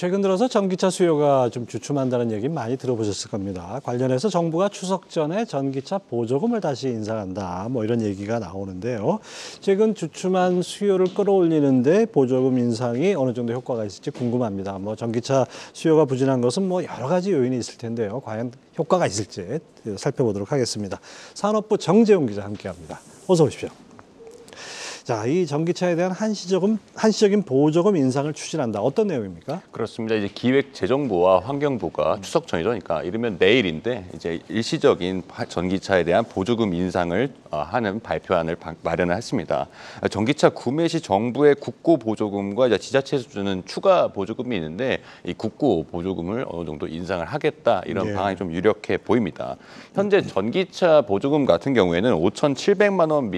최근 들어서 전기차 수요가 좀 주춤한다는 얘기 많이 들어보셨을 겁니다. 관련해서 정부가 추석 전에 전기차 보조금을 다시 인상한다, 뭐 이런 얘기가 나오는데요. 최근 주춤한 수요를 끌어올리는데 보조금 인상이 어느 정도 효과가 있을지 궁금합니다. 뭐 전기차 수요가 부진한 것은 뭐 여러 가지 요인이 있을 텐데요. 과연 효과가 있을지 살펴보도록 하겠습니다. 산업부 정재용 기자 함께합니다. 어서 오십시오. 자, 이 전기차에 대한 한시적인 보조금 인상을 추진한다. 어떤 내용입니까? 그렇습니다. 이제 기획재정부와 환경부가 추석 전이죠. 그러니까 이르면 내일인데 이제 일시적인 전기차에 대한 보조금 인상을 하는 발표안을 마련을 했습니다. 전기차 구매 시 정부의 국고 보조금과 이제 지자체에서 주는 추가 보조금이 있는데 이 국고 보조금을 어느 정도 인상을 하겠다 이런 방안이 좀 유력해 보입니다. 현재 전기차 보조금 같은 경우에는 5,700만 원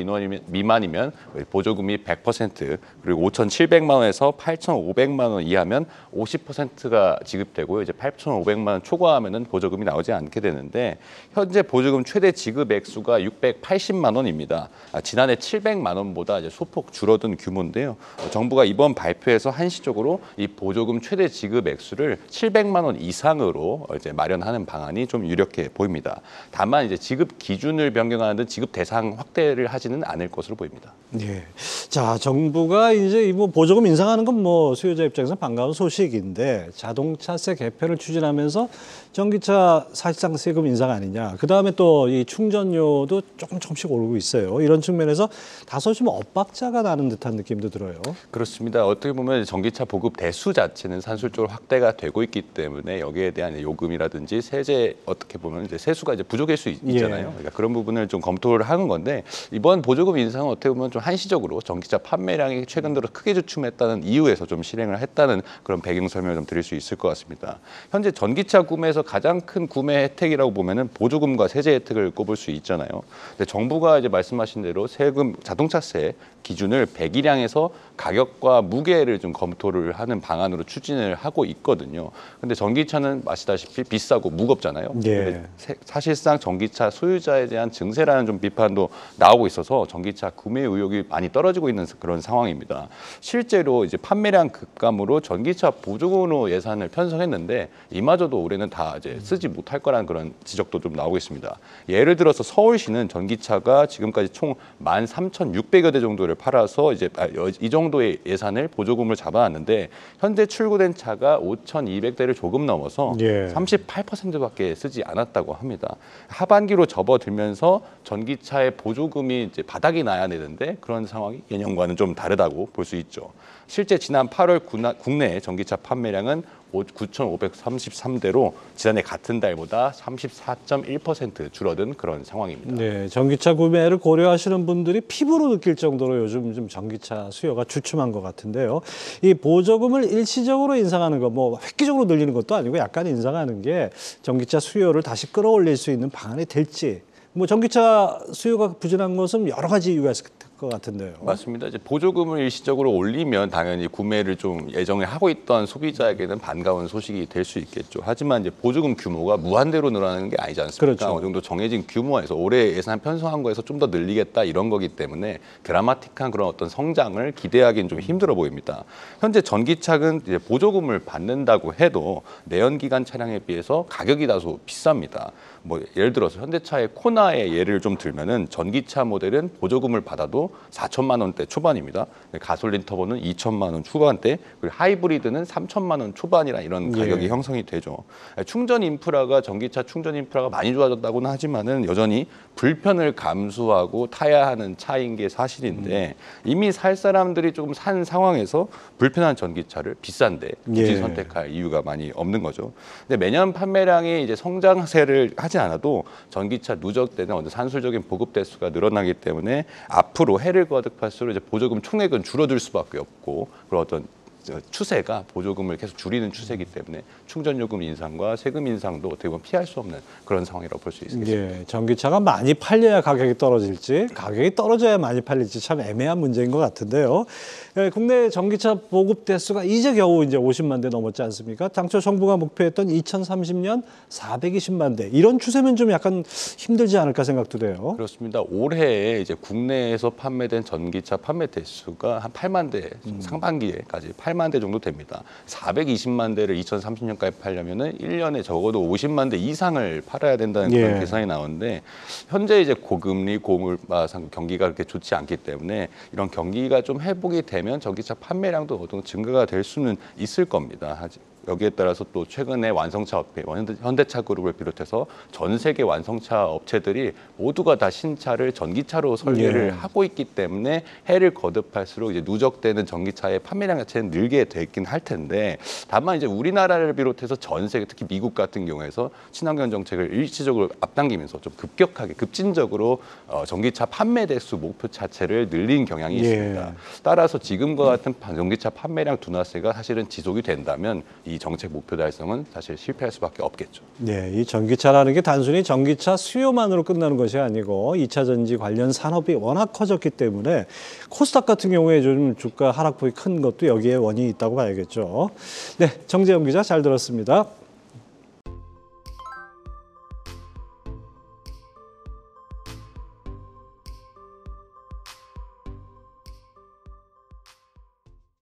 미만이면 보조금이 100%, 그리고 5,700만 원에서 8,500만 원 이하면 50%가 지급되고요. 이제 8,500만 원 초과하면은 보조금이 나오지 않게 되는데 현재 보조금 최대 지급 액수가 680만 원입니다. 지난해 700만 원보다 이제 소폭 줄어든 규모인데요. 정부가 이번 발표에서 한시적으로 이 보조금 최대 지급 액수를 700만 원 이상으로 이제 마련하는 방안이 좀 유력해 보입니다. 다만 이제 지급 기준을 변경하는 등 지급 대상 확대를 하지는 않을 것으로 보입니다. 예. 자, 정부가 이제 뭐 보조금 인상하는 건 뭐 수요자 입장에서 반가운 소식인데 자동차세 개편을 추진하면서 전기차 사실상 세금 인상 아니냐. 그다음에 또 이 충전료도 조금씩 오르고 있어요. 이런 측면에서 다소 좀 엇박자가 나는 듯한 느낌도 들어요. 그렇습니다. 어떻게 보면 전기차 보급 대수 자체는 산술적으로 확대가 되고 있기 때문에 여기에 대한 요금이라든지 세제 어떻게 보면 이제 세수가 이제 부족할 수 있잖아요. 그러니까 그런 부분을 좀 검토를 하는 건데 이번 보조금 인상은 어떻게 보면 좀 한시적으로 전기차 판매량이 최근 들어 크게 주춤했다는 이유에서 좀 실행을 했다는 그런 배경 설명을 좀 드릴 수 있을 것 같습니다. 현재 전기차 구매에서 가장 큰 구매 혜택이라고 보면은 보조금과 세제 혜택을 꼽을 수 있잖아요. 근데 정부가 이제 말씀하신 대로 세금 자동차세 기준을 배기량에서 가격과 무게를 좀 검토를 하는 방안으로 추진을 하고 있거든요. 근데 전기차는 아시다시피 비싸고 무겁잖아요. 근데 사실상 전기차 소유자에 대한 증세라는 좀 비판도 나오고 있어서 전기차 구매 의욕이 많이 떨어지고 있는 그런 상황입니다. 실제로 이제 판매량 급감으로 전기차 보조금으로 예산을 편성했는데 이마저도 올해는 다 이제 쓰지 못할 거라는 그런 지적도 좀 나오고 있습니다. 예를 들어서 서울시는 전기차가 지금까지 총 13,600여 대 정도를 팔아서 이제 이 정도의 예산을 보조금을 잡아놨는데 현재 출고된 차가 5,200대를 조금 넘어서 38%밖에 쓰지 않았다고 합니다. 하반기로 접어들면서 전기차의 보조금이 이제 바닥이 나야 되는데 그런 상황이 예년과는 좀 다르다고 볼 수 있죠. 실제 지난 8월 국내 전기차 판매량은 9,533대로 지난해 같은 달보다 34.1% 줄어든 그런 상황입니다. 네, 전기차 구매를 고려하시는 분들이 피부로 느낄 정도로 요즘 좀 전기차 수요가 주춤한 것 같은데요. 이 보조금을 일시적으로 인상하는 거, 뭐 획기적으로 늘리는 것도 아니고 약간 인상하는 게 전기차 수요를 다시 끌어올릴 수 있는 방안이 될지. 뭐 전기차 수요가 부진한 것은 여러 가지 이유가 있을 것 같은데요. 맞습니다. 이제 보조금을 일시적으로 올리면 당연히 구매를 좀 예정에 하고 있던 소비자에게는 반가운 소식이 될 수 있겠죠. 하지만 이제 보조금 규모가 무한대로 늘어나는 게 아니지 않습니까? 그렇죠. 어느 정도 정해진 규모에서 올해 예산 편성한 거에서 좀 더 늘리겠다 이런 거기 때문에 드라마틱한 그런 어떤 성장을 기대하기는 좀 힘들어 보입니다. 현재 전기차는 이제 보조금을 받는다고 해도 내연기관 차량에 비해서 가격이 다소 비쌉니다. 뭐 예를 들어서 현대차의 코나의 예를 좀 들면은 전기차 모델은 보조금을 받아도 4천만 원대 초반입니다. 가솔린 터보는 2천만 원 초반대, 그리고 하이브리드는 3천만 원 초반이라 이런 가격이 형성이 되죠. 충전 인프라가 전기차 충전 인프라가 많이 좋아졌다고는 하지만은 여전히 불편을 감수하고 타야 하는 차인 게 사실인데 이미 살 사람들이 조금 산 상황에서 불편한 전기차를 비싼데 굳이 선택할 이유가 많이 없는 거죠. 근데 매년 판매량이 이제 성장세를 하지 않아도 전기차 누적 때는 어느 산술적인 보급 대수가 늘어나기 때문에 앞으로 해를 거듭할수록 이제 보조금 총액은 줄어들 수밖에 없고 그런 어떤 추세가 보조금을 계속 줄이는 추세이기 때문에 충전요금 인상과 세금 인상도 어떻게 보면 피할 수 없는 그런 상황이라고 볼 수 있습니다. 예, 전기차가 많이 팔려야 가격이 떨어질지 가격이 떨어져야 많이 팔릴지 참 애매한 문제인 것 같은데요. 국내 전기차 보급 대수가 이제 겨우 이제 50만 대 넘었지 않습니까? 당초 정부가 목표했던 2030년 420만 대. 이런 추세면 좀 약간 힘들지 않을까 생각도 돼요. 그렇습니다. 올해 이제 국내에서 판매된 전기차 판매 대수가 한 8만 대 상반기에까지 8만 대 정도 됩니다. 420만 대를 2030년까지 팔려면은 1년에 적어도 50만 대 이상을 팔아야 된다는 그런 계산이 나오는데 현재 이제 고금리 고물가 경기가 그렇게 좋지 않기 때문에 이런 경기가 좀 회복이 되면 전기차 판매량도 어느 정도 증가가 될 수는 있을 겁니다. 여기에 따라서 또 최근에 완성차 업체, 현대차 그룹을 비롯해서 전 세계 완성차 업체들이 모두가 다 신차를 전기차로 설계를 하고 있기 때문에 해를 거듭할수록 이제 누적되는 전기차의 판매량 자체는 늘게 되긴 할 텐데 다만 이제 우리나라를 비롯해서 전 세계 특히 미국 같은 경우에서 친환경 정책을 일시적으로 앞당기면서 좀 급격하게 급진적으로 전기차 판매 대수 목표 자체를 늘린 경향이 있습니다. 따라서 지금과 같은 전기차 판매량 둔화세가 사실은 지속이 된다면 이 정책 목표 달성은 사실 실패할 수밖에 없겠죠. 네, 이 전기차라는 게 단순히 전기차 수요만으로 끝나는 것이 아니고 2차 전지 관련 산업이 워낙 커졌기 때문에 코스닥 같은 경우에 좀 주가 하락폭이 큰 것도 여기에 원인이 있다고 봐야겠죠. 네, 정재영 기자 잘 들었습니다.